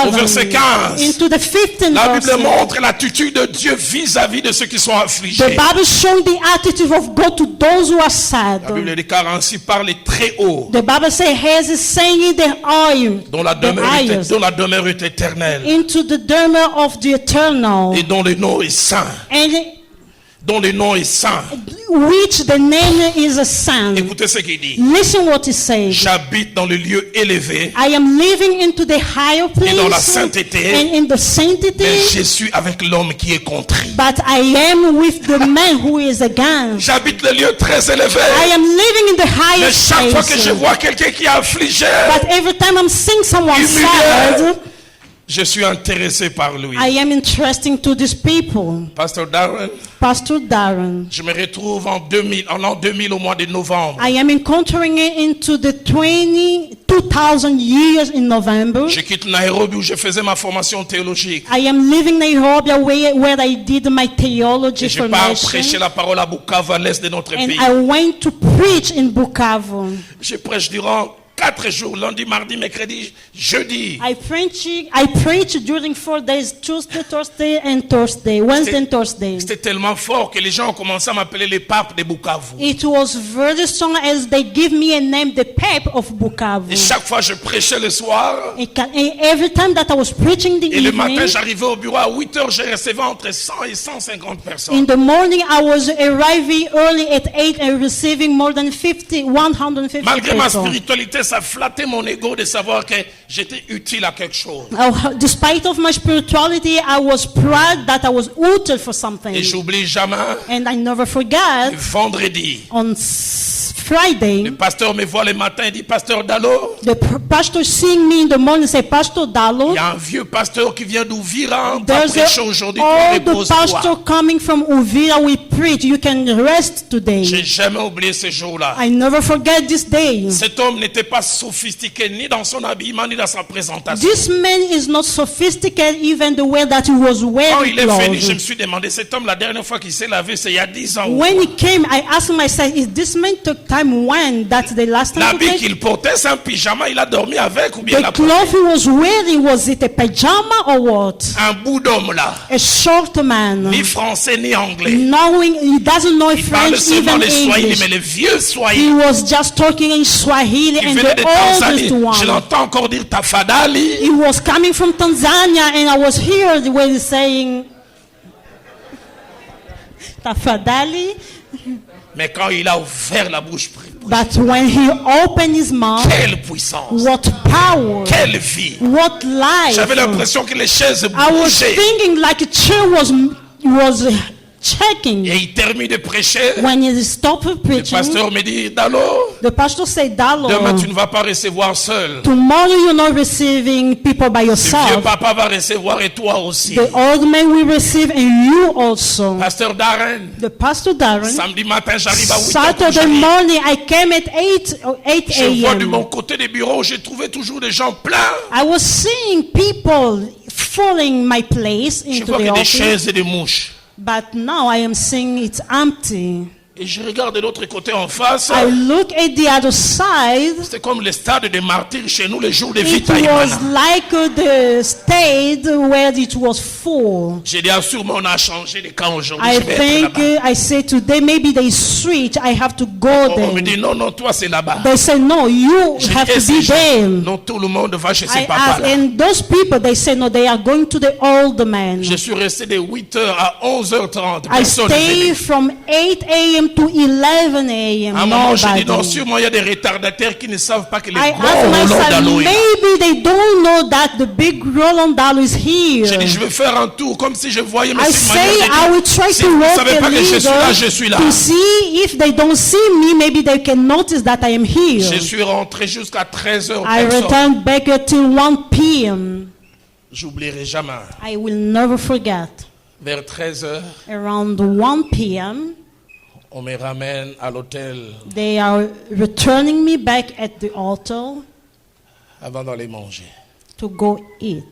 au verset 57. 15. Into the 15th La verse. Bible montre l'attitude de Dieu vis-à-vis de ceux qui sont The affligés. Bible shows the attitude of God to those who are sad. La Bible déclare ainsi par les très hauts, The Bible says, He is saying the eye, dont la demeure est éternelle, into the derma of the eternal, et dont le nom est saint. and Dont le nom est saint. which the name is a son. Écoutez ce qu'il dit. Listen what he says. J'habite dans le lieu élevé, I am living into the higher place dans la sainteté, and in the sanctity, mais je suis avec l'homme qui est contrit. but I am with the man who is against. J'habite le lieu très élevé, I am living in the mais highest chaque fois que je place. vois quelqu'un qui est affligé, But every time I'm seeing someone Humilié. sad, je suis intéressé par lui. I am interesting to these people. Pasteur Darren, Pastor Darren, je me retrouve en l'an 2000 au mois de novembre. I am encountering it into the 2000 years in November. Je quitte Nairobi où je faisais ma formation théologique. I am leaving Nairobi where I did my theology Et je pars prêcher formation. la parole à Bukavu, à l'est de notre And pays. I went to preach in Bukavu. Je prêche durant 4 jours, lundi, mardi, mercredi, jeudi. I preached during 4 days, Tuesday, Thursday, and Thursday, Wednesday and Thursday. C'était tellement fort que les gens ont commencé à m'appeler le pape de Bukavu. It was very strong as they give me a name, the Pape of Bukavu. Et chaque fois je prêchais le soir. And every time that I was preaching the Et le matin, evening, j'arrivais au bureau à 8 heures, je recevais entre 100 et 150 personnes. in the morning I was arriving early at 8 and receiving more than 150 Malgré ma people. spiritualité, ça flattait mon ego de savoir que j'étais utile à quelque chose. Despite of my spirituality, I was proud that I was utile for something. Et j'oublie jamais, And I never forget, le vendredi, on Friday, le pasteur me voit le matin et dit, Pasteur Dalo, the pastor seeing me in the morning say, Pastor Dalo, il y a un vieux pasteur qui vient d'Ouvira, on va there's prêcher aujourd'hui, all the repose-toi. pastor coming from Uvira, we preach, you can rest today. J'ai jamais oublié ce jour-là. I never forget this day. Cet homme n'était pas sophistiqué ni dans son habillement ni dans sa présentation. This man is not sophisticated even the way that he was Quand wearing il est venu, je me clothes. suis demandé, cet homme, la dernière fois qu'il s'est lavé, c'est il y a 10 ans. When he came, I asked myself, is this man took time when? That's the last time he L'habit came? qu'il portait, c'est un pyjama, il a dormi avec ou bien il The a cloth he was wearing, was it a pajama or what? un bout d'homme là, A short man. ni français ni anglais. Knowing, he doesn't know Il parle French, seulement even le Swahili, English. mais le vieux He Swahili. was just talking in Swahili Il and venait de the oldest Tanzanie. Je one. l'entends encore dire tafadali. He was coming from Tanzania and I was here when he's saying Tafadali. Mais quand il a ouvert la bouche, But when he opened his mouth, quelle puissance, what power, quelle vie. what life. J'avais l'impression que les chaises I was bougeaient. thinking like a chair was checking. Et il termine de prêcher. When he stopped Le preaching, pasteur me dit, Dalo, the pastor said, demain Dalo, tu ne vas pas recevoir seul. tomorrow you're not receiving people by Le vieux yourself. papa va recevoir et toi aussi. The old man will receive and you also. Pasteur Darren, The pastor Darren, samedi matin j'arrive à 8 Saturday h. morning I came at 8 Je vois de mon a.m. côté des bureaux, j'ai trouvé toujours des gens pleins. I was seeing people filling my place Je into vois the que des office, chaises et des mouches. but now I am seeing it's empty. Et je regarde de l'autre côté en face. I look at the other side. C'est comme le stade des martyrs chez nous, les jours de It Vitaïmana. was like the state where it was full. J'ai dit, ah, sûrement on a changé de camp aujourd'hui. I Je vais être think là-bas. I say today maybe they switch. I have to go On me there. dit, non, non, toi c'est là-bas. They say no, you J'ai dit, have et to ces be gens? there. Non, tout le monde va chez ses I papas asked, là. and those people they say no, they are going to the old man. Je suis resté de 8h à 11h30. I Personne n'est stay venu. from 8 a.m. to 11 a.m. À un moment, j'ai dit, non, Nobody. sûrement il y a des retardataires qui ne savent pas que les I gros asked Roland myself, Dalo est là. maybe they don't know that the big Roland Dalo is J'ai dit, here. je vais faire un tour comme si je voyais, mais I c'est une say manière I de will dire, try si to vous ne walk savez a pas que je suis là, je little suis là. to see if they don't see me, maybe they can notice that I am here. Je suis rentré jusqu'à 13h. I returned back until 1 p.m. J'oublierai jamais. I will never forget. Vers 13h, Around 1 p.m., on me ramène à l'hôtel they are returning me back at the altar avant d'aller manger. to go eat.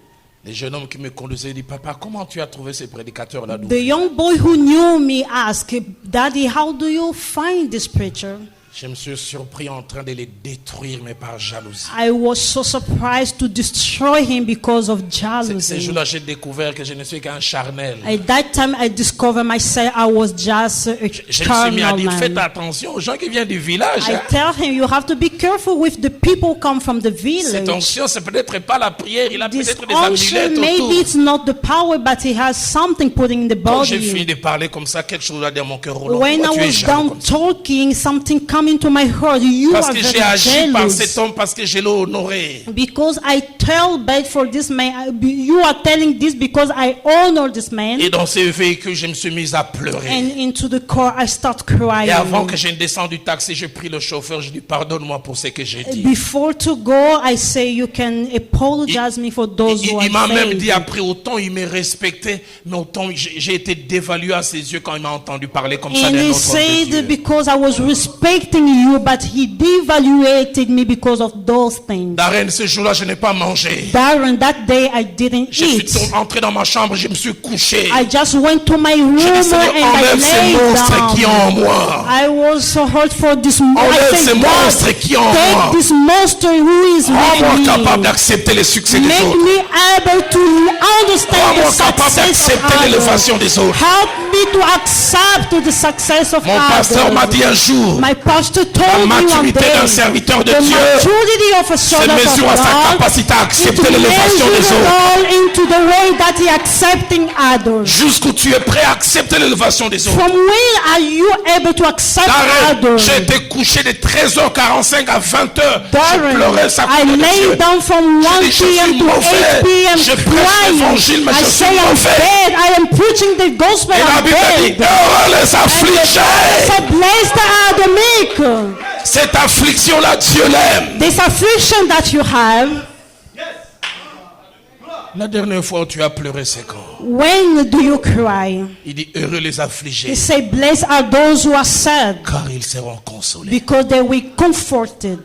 Les jeunes hommes qui me conduisaient disent, papa, comment tu as trouvé ces prédicateurs-là? The young boy who knew me asked, Daddy, how do you find this preacher? Je me suis surpris en train de les détruire, mais par jalousie. I was so surprised to destroy him because of Ces jealousy. jours-là, j'ai découvert que je ne suis qu'un charnel. At that time, I discovered myself I was just a Je me suis mis à carnal dire, faites man. attention aux gens qui viennent du village. I hein. tell him, you have to be careful with the people who come from the Cette village. onction, c'est peut-être pas la prière, il a This peut-être des unction, amulettes maybe autour. it's not the power, but he has something putting in the Quand j'ai fini body. de parler comme ça, quelque chose a dans mon cœur. Roland, When I pourquoi tu es was jaloux done comme ça? talking, something come into my heart. You Parce are que j'ai very agi par jealous. cet homme, parce que je l'ai honoré. Because I tell bad for this man. You are telling this because I honor this man. Et dans ce véhicule, je me suis mis à pleurer. And into the car, I start Et avant crying. que je ne descende du taxi, je prie le chauffeur, je dis pardonne-moi pour ce que j'ai dit. Before to go, I say you can apologize me for those who Il m'a are même dit saying. après, autant il me respectait, mais autant j'ai été dévalué à ses yeux quand il m'a entendu parler comme ça And d'un he autre homme de said Dieu. because I was respected accepting you, but he devaluated me because of those things. Darren, ce jour-là, je n'ai pas mangé. Darren, that day I didn't Je suis eat. entré dans ma chambre, je me suis couché. I just went to my room Je dis, Seigneur, and I enlève ces lay monstres qui down. ont en moi. I was so hurt for this. I Enlève ces said, monstres God, qui ont en moi. take this monster who is Rends-moi within capable me. d'accepter les succès des Make autres. me able to understand the Rends-moi capable success of d'accepter others. l'élévation des autres. Help me to accept the success of Mon pasteur m'a others. dit un jour, My pastor la told me one maturité day, d'un serviteur de the Dieu maturity of a se servant of mesure à sa God capacité à is accepter l'élévation des autres. measurable into the way that he accepting others. Jusqu'où tu es prêt à accepter l'élévation des autres. From when are you able to accept Darren, others? j'ai été couché de 13h45 à 20h. Je Darren, pleurais sa I couleur de lay Dieu. down from 1 Je dis, je suis p.m. to mauvais. 8 p.m. Je prêche crying. l'évangile, mais I je say suis I'm mauvais. dead. I am preaching the gospel. Et la I'm Bible dit, dead. heureux les And affligés. so blessed are the meek. Cette affliction-là, Dieu l'aime. This affliction that you have, La dernière fois où tu as pleuré, c'est quand? when do you cry? Il dit, heureux les affligés, He say, blessed are those who are sad, car ils seront consolés. because they will be comforted.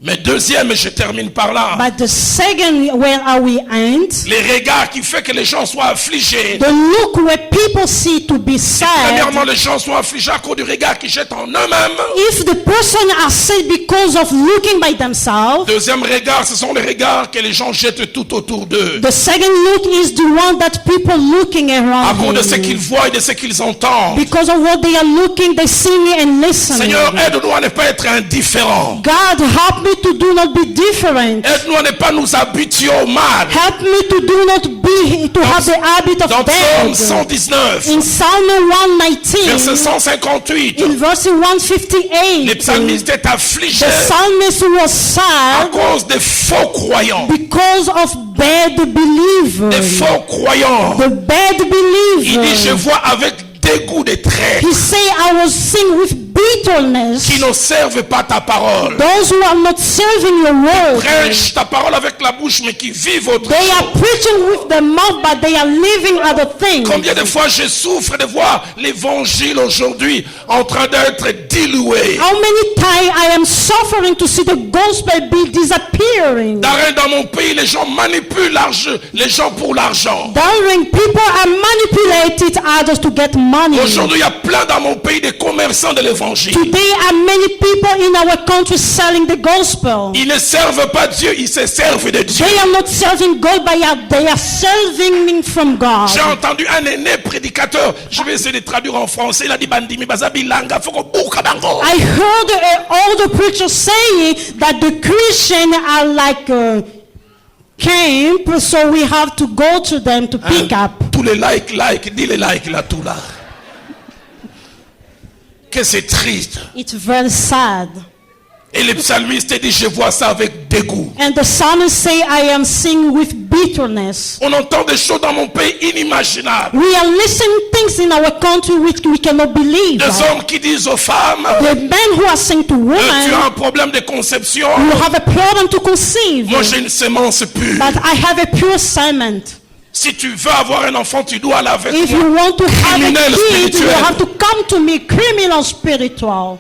Mais deuxième, et je termine par là, But the second, where are we end? les regards qui fait que les gens soient affligés. The look where people see to be Premièrement, sad. les gens sont affligés à cause du regard qu'ils jettent en eux-mêmes. If the person are sad because of looking by themselves, Deuxième regard, ce sont les regards que les gens jettent tout autour d'eux. the second look is the one that people looking À around cause de ce qu'ils him. voient et de ce qu'ils entendent. Because of what they are looking, they see and listening. Seigneur, aide-nous à ne pas être indifférents. God, help me to do not be different. Aide-nous à ne pas nous habituer au mal. Help me to do not be, to have the habit of Dans Psaume bed. 119, In Psalm verset 119, 158, in verse le 158, psalmiste est affligé the psalmist was à sad cause des faux croyants. because of bad Des believers. faux croyants. The bad Il dit, je believers. vois avec dégoût des traits He say, I was seeing with bitterness qui ne servent pas ta parole. those who are not serving your word. Prêche ta parole avec la bouche, mais qui vivent autre They are chose. preaching with the mouth, but they are living other things. Combien de fois je souffre de voir l'évangile aujourd'hui en train d'être dilué. How many times I am suffering to see the gospel be disappearing? Darren, dans mon pays, les gens manipulent les gens pour l'argent. Darling, people are manipulated others to get money. Aujourd'hui, il y a plein dans mon pays de commerçants de l'évangile. Today are many people in our country selling the gospel. Ils ne servent pas Dieu, ils se servent de Dieu. They are not serving God, but they are serving from God. J'ai entendu un aîné prédicateur, je vais essayer de traduire en français, il a dit bandimi bazabilanga foko buka bango. I heard all the preachers saying that the Christians are like a camp, so we have to go to them to pick up. Tous les like, dis les like là, tout là. Que c'est triste. It's very sad. Et le psalmiste dit, je vois ça avec dégoût. And the psalmist say, I am seeing with bitterness. On entend des choses dans mon pays inimaginables. We are listening things in our country which we cannot believe. Des hommes qui disent aux femmes, The men who are saying to tu women, as un problème de conception. you have a problem to conceive, Moi j'ai une sémence pure. but I have a pure semen. Si tu veux avoir un enfant, tu dois aller avec If moi. you want to have Criminel a kid, you spirituel. have to come to me, criminal spiritual.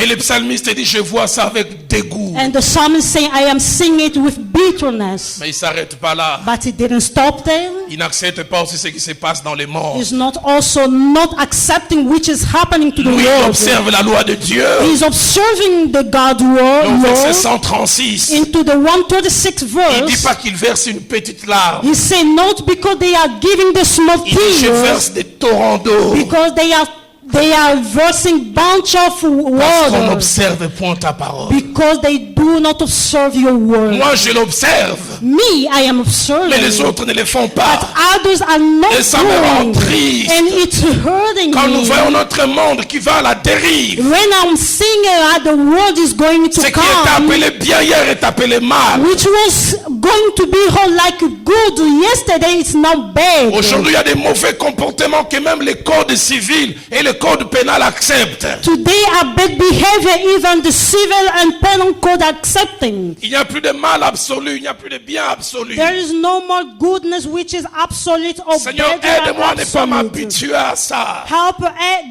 Et le psalmiste dit, je vois ça avec dégoût. And the psalmist saying, I am seeing it with bitterness. Mais il ne s'arrête pas là. But he didn't stop there. Il n'accepte pas aussi ce qui se passe dans les morts. He's not also not accepting which is happening to the Lui, il world. observe la loi de Dieu. He's observing the God Au verset law 136, into the 136 il ne dit verse. pas qu'il verse une petite larme. He say not because they are giving the small Il dit, je tears, verse des torrents d'eau. because they are versing bunch of Parce qu'on water, n'observe point ta parole. because they do not observe your word. Moi, je l'observe. Me, I am Mais observing, les autres ne le font but pas. others are not Et ça me rend doing, triste. and it's hurting Quand nous me. voyons notre monde qui va à la dérive, When I'm seeing that the world is going ce to qui est come, appelé bien hier est appelé mal. which was going to be whole like good yesterday, it's now bad. Aujourd'hui, il y a des mauvais comportements que même les codes civils et les code pénal accepte. Today, our bad behavior, even the civil and penal code accepting. Il n'y a plus de mal absolu, il n'y a plus de bien absolu. There is no more goodness which is absolute or Seigneur, better than aide-moi à ne pas absolute. m'habituer à ça.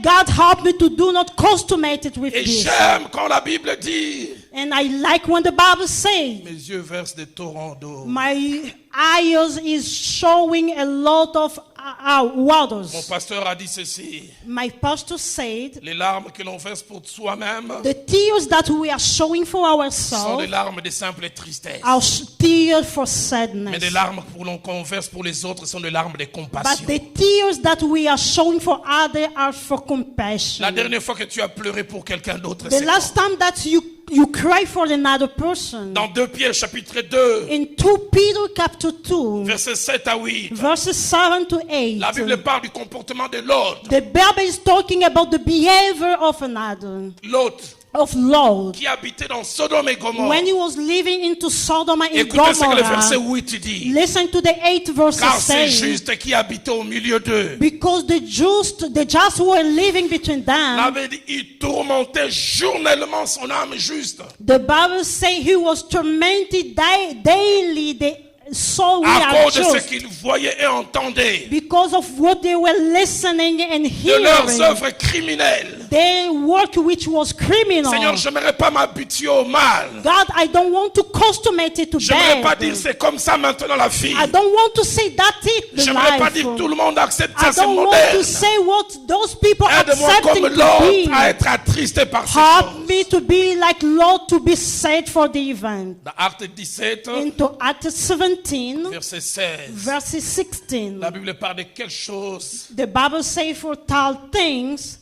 God help me to do not customate it with Et this. j'aime quand la Bible dit, And I like when the Bible says, mes yeux versent des torrents d'eau. my eyes is showing a lot of Mon waters. pasteur a dit ceci, My pastor said, les larmes que l'on verse pour soi-même the tears that we are showing for sont ourselves des larmes de simple tristesse. are tears for Mais sadness. des larmes qu'on verse pour les autres sont des larmes de But compassion. the tears that we are showing for others are for compassion. La dernière fois que tu as pleuré pour quelqu'un d'autre, The c'est last quand? time that you cry for another person. Dans 2 Pierre chapitre 2, In 2 Peter chapter 2, versets 7 à 8, verses 7 to 8, la Bible parle du comportement de l'autre. the Bible is talking about the behavior of another, L'autre of Lot. qui habitait dans Sodome et Gomorrhe. When he was living into Sodom and Écoutez ce que le verset Gomorrah, 8 dit. listen to the 8th verse Car c'est saying, juste qui habitait au milieu d'eux. because the just were living between them, L'avait dit, il tourmentait journellement son âme juste. the Bible say he was tormented daily, the soul we À are cause de ce just. qu'ils voyaient et entendaient. Because of what they were listening and De leurs hearing, œuvres criminelles. their work which was criminal. Seigneur, je n'aimerais pas m'habituer au mal. God, I don't want to customate it to Je n'aimerais pas bad. dire c'est comme ça maintenant la vie. I don't want to say that it, the Je n'aimerais pas life. dire que tout le monde accepte I ça, c'est don't want moderne. to say what those people Aide-moi accepting comme to l'autre be. à être attristé par ces Help choses. me to be like Lord, to be sad for the event. Dans Acte 17, Into Acts 17, verset 16, verse 16. la Bible parle de quelque chose The Bible says for tal things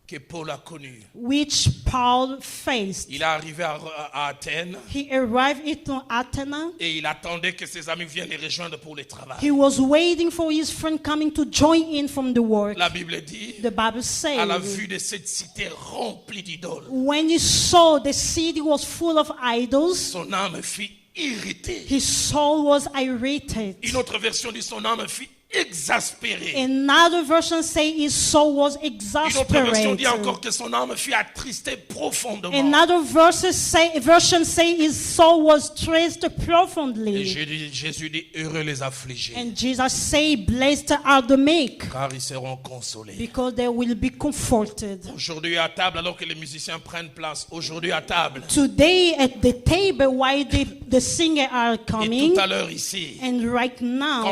que Paul a connu. which Paul faced. Il est arrivé à Athènes He arrived into Athens. et il attendait que ses amis viennent les rejoindre pour le travail. He was waiting for his friend coming to join in from the work. La Bible dit, The Bible à la says, vue de cette cité remplie d'idoles, when he saw the city was full of idols, son âme fut irritée. his soul was irritated. Une autre version dit son âme fut exaspérée. Another version say his soul was Une autre version dit exasperated. encore que son âme fut attristée profondément. Another version say his soul was traced Et profoundly. Jésus dit, heureux les affligés, And Jesus say, blessed are the meek, car ils seront consolés. because they will be comforted. Aujourd'hui à table, alors que les musiciens prennent place, aujourd'hui à table, Today at the table while the singers are et coming, tout à l'heure ici, and right quand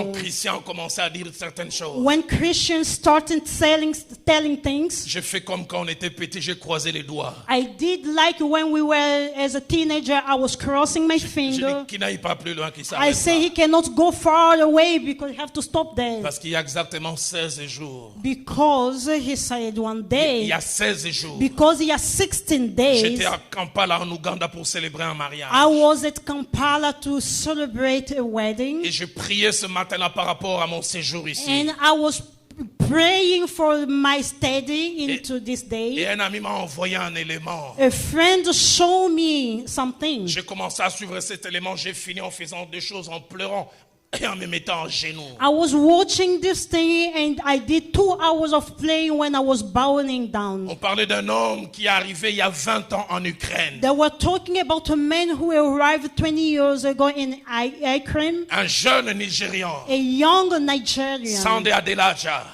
now, Christian a commencé à dire certaines choses, when Christians started telling things, j'ai fait comme quand on était petit, j'ai croisé les doigts. I did like when we were as a teenager, I was crossing my J'ai finger. dit qu'il n'aille pas plus loin qu'il I s'arrête say pas. he cannot go far away because he have to stop there. Parce qu'il y a exactement 16 jours. Because he said one Il day, y a 16 jours. because he has 16 days, J'étais à Kampala en Ouganda pour célébrer un mariage. I was at Kampala to celebrate a wedding. Et je priais ce matin-là par rapport à mon séjour ici. And I was praying for my study into this Et day. un ami m'a envoyé un élément. A friend showed me something. J'ai commencé à suivre cet élément. J'ai fini en faisant deux choses, en pleurant et en me mettant en genoux. I was watching this thing and I did 2 hours of playing when I was bowing down. On parlait d'un homme qui est arrivé il y a 20 ans en Ukraine. They were talking about a man who arrived 20 years ago in Ukraine, Un jeune Nigérian, a young Nigerian, Sandé Adelaja.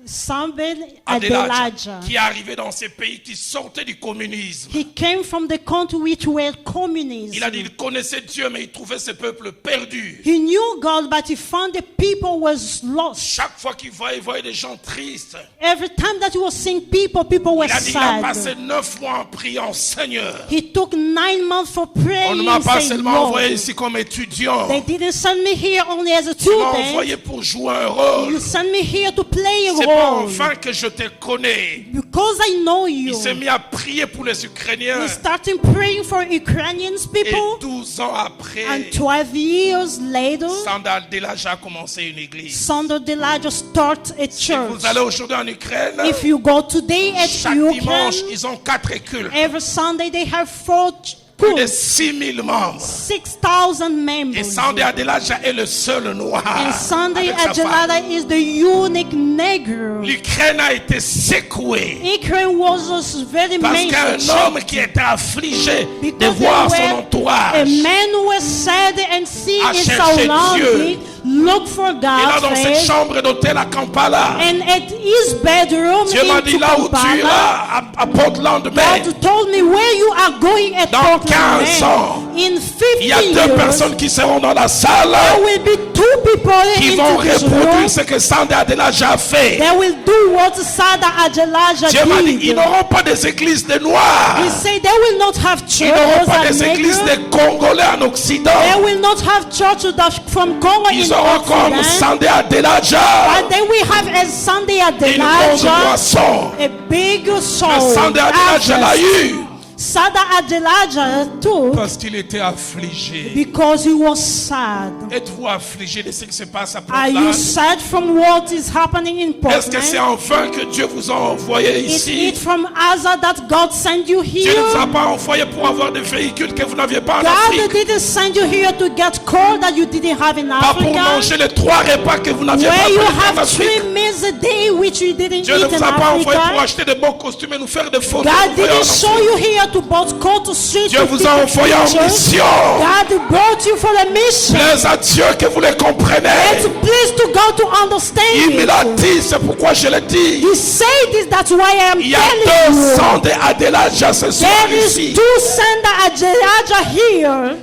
Sambel Adelaja, Adelaja. qui est arrivé dans ces pays qui sortaient du communisme. He came from the country which were communist. Il a dit qu'il connaissait Dieu, mais il trouvait ce peuple perdu. He knew God, but he found the people was lost. Chaque fois qu'il voyait des gens tristes, Every time that he was seeing people were il a dit qu'il a passé sad. 9 mois en priant, Seigneur. He took 9 months for On praying. ne m'a pas saying, seulement Lord, envoyé ici comme étudiant. they didn't send me here only as a Tu m'as student. envoyé pour jouer un rôle. You sent me here to play a C'est pas role. enfin que je te connais. Because I know you. Il s'est mis à prier pour les Ukrainiens. He started praying for Ukrainian Et people. 12 ans après, And 12 years later, Sandal Delaja a commencé une église. Sandra Delaja start a Si church. vous allez aujourd'hui en Ukraine, If you go today at chaque dimanche, Ukraine, ils ont 4 cultes. every Sunday they have four plus de school. 6000 membres. 6,000 Et members. Sunday Adelaja est le seul noir. And Sunday avec sa femme. Adelada is the unique negro. L'Ukraine a été secouée. Ukraine was very Parce major. qu'un homme qui était affligé de Because voir they son were a entourage, man who was sad and see a his cherché surrounding, look for et là God dans cette face, chambre d'hôtel à Kampala, and at his bedroom Dieu m'a dit in là où tu Kampala, iras à Portland, mais God told me where you are going at dans Portland. 15 ans, In 50 il y a 2 years, personnes qui seront dans la salle there will be 2 people qui in vont this room. reproduire ce que Sunday Adelaja a fait. They will do what Sada Adelaja Dieu m'a dit, ils did. n'auront pas des églises de noirs. He said they will not have Ils n'auront churches pas and des églises Negro. de Congolais en Occident. They will not have churches from Congo Ils in auront comme Occident. Sunday Adelaja But then we have a Sunday une grande Adelaja, boisson. a big Le soul. Sunday Adelaja l'a eu Sada Adelaja too, parce qu'il était affligé. because he was sad. Êtes-vous affligé de ce qui se passe à Are you Portland? sad from what is happening in Est-ce que c'est Portland? en vain que Dieu vous a envoyé Is ici? it from Asa that God sent you Dieu ne vous a here? pas envoyé pour avoir des véhicules que vous n'aviez pas en God Afrique. didn't send you here to get coal that you didn't have in Pas pour Africa. manger les 3 repas que vous n'aviez pas Where you pris en have Afrique. 3 meals a day which you didn't Dieu ne eat in vous a pas envoyé pour Africa. acheter de bons costumes et nous faire des photos. God Nous voyons didn't en show Afrique. you here to both go to street Dieu to vous take a envoyé en pictures. mission. God brought you for a mission. Plaise à Dieu que vous les comprenez. It's pleased to God to understand Il me l'a it. dit, c'est pourquoi je l'ai dit. He said this, that's why I am Il y a telling 200 you. de Adelaja ce soir There is ici. 2 Sanda Adelaja here.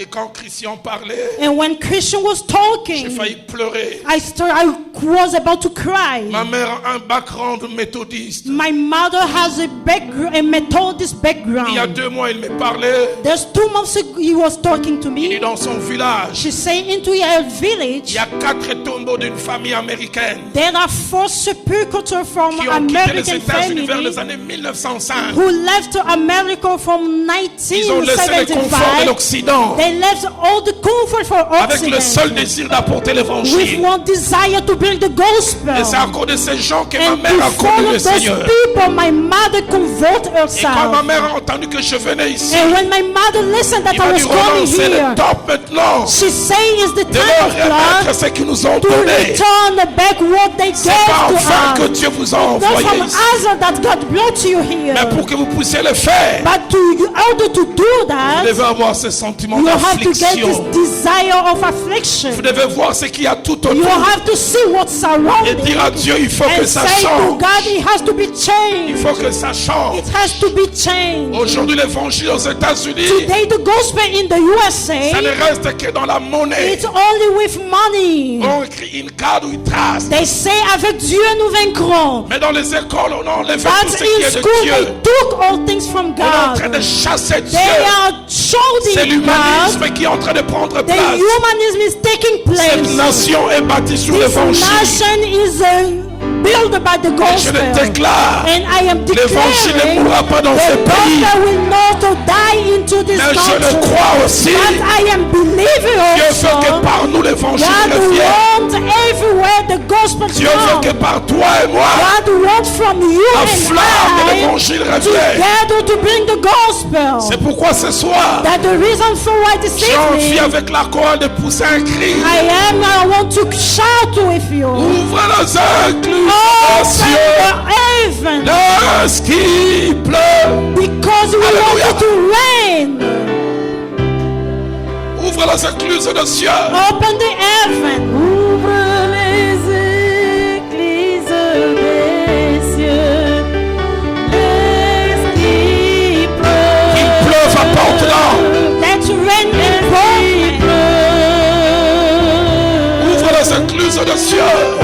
Et quand Christian parlait, And when Christian was j'ai talking, failli pleurer. I was about to cry. Ma mère a un background méthodiste. My mother has a Methodist Il y a background. 2 mois, il me parlait. There's 2 months ago, he was talking to Il est me. dans son village. She said into a Il village, y a 4 tombeaux d'une famille américaine there are 4 sepulchres from qui ont quitté les American États-Unis vers les family années 1905. who left America from Ils ont laissé les conforts de 1975. l'Occident They left all the comfort for avec le seul Occident désir d'apporter with l'évangile. one desire to bring the gospel. Et c'est à cause de ces gens que ma And mère a to connu follow le those Seigneur. people, my mother convert Et quand ma herself. mère a entendu que je venais ici, And when my mother listened that il I m'a was dit coming Roland, c'est here, le temps maintenant she said it's the de time leur of remettre God ce qu'ils nous ont to donné. return back what they C'est pas gave enfin que to us. Dieu vous a Not envoyé from ici, Asa that God brought you here. mais pour que vous puissiez le faire. But in order to do Vous that, devez avoir ce sentiment you have to get this d'affliction. desire of Vous affliction. devez voir ce qu'il y a tout You autour have to see what's et surrounding dire à Dieu, il faut que and ça say to change. God, it has to be Il changed. faut que ça change. It has to be changed. Aujourd'hui, l'évangile aux États-Unis, Today, the gospel in the ça USA, ne reste que dans la monnaie. it's only with money. On écrit une carte ou une trace. They say, avec Dieu nous vaincrons. Mais dans les écoles, on a enlevé tout But ce qui in est de school, they Dieu. took all things from On est en train de God. chasser Dieu. They are C'est shouting God. l'humanisme qui est en train de prendre The place. humanism is taking Cette place. nation est bâtie sur This l'évangile. nation is built by the Et je le gospel. déclare. And I am L'évangile ne declaring mourra pas dans ce the pays. gospel will not die into this Mais je le country. crois aussi. But I am believing Dieu veut que also par nous l'évangile God revienne. wants everywhere the gospel Dieu veut que comes. par toi et moi, God wants from you la and flamme de I l'évangile revienne. together to bring the gospel. C'est pourquoi ce soir, That the reason for why this j'ai envie evening avec la chorale de pousser un cri. I want to shout with you. Ouvre les inclus Open des cieux. the heaven Lorsqu'il pleut. because we Alléluia. want it to rain. Ouvre les écluses des cieux. Open the heaven. Ouvre les églises des cieux, laisse qu'il pleuve. Qu'il pleuve à Portland. Let rain Laisse be poured. qu'il pleuve. Ouvre les écluses des cieux.